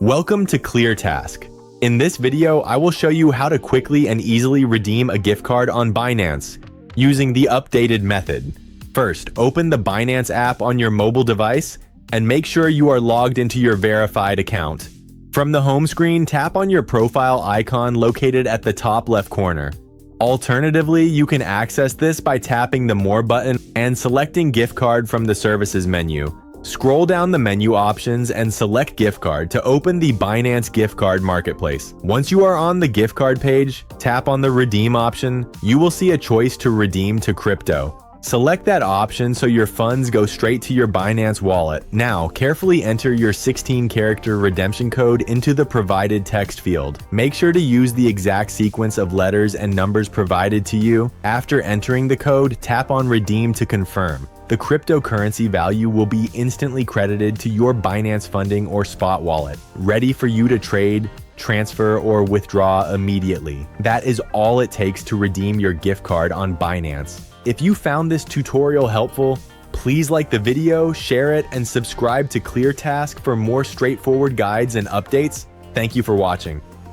Welcome to ClearTask. In this video, I will show you how to quickly and easily redeem a gift card on Binance using the updated method. First, open the Binance app on your mobile device and make sure you are logged into your verified account. From the home screen, tap on your profile icon located at the top left corner. Alternatively, you can access this by tapping the More button and selecting Gift Card from the Services menu. Scroll down the menu options and select Gift Card to open the Binance Gift Card Marketplace. Once you are on the gift card page, tap on the Redeem option. You will see a choice to redeem to crypto. Select that option so your funds go straight to your Binance wallet. Now, carefully enter your 16-character redemption code into the provided text field. Make sure to use the exact sequence of letters and numbers provided to you. After entering the code, tap on Redeem to confirm. The cryptocurrency value will be instantly credited to your Binance funding or spot wallet, ready for you to trade, transfer, or withdraw immediately. That is all it takes to redeem your gift card on Binance. If you found this tutorial helpful, please like the video, share it, and subscribe to ClearTask for more straightforward guides and updates. Thank you for watching.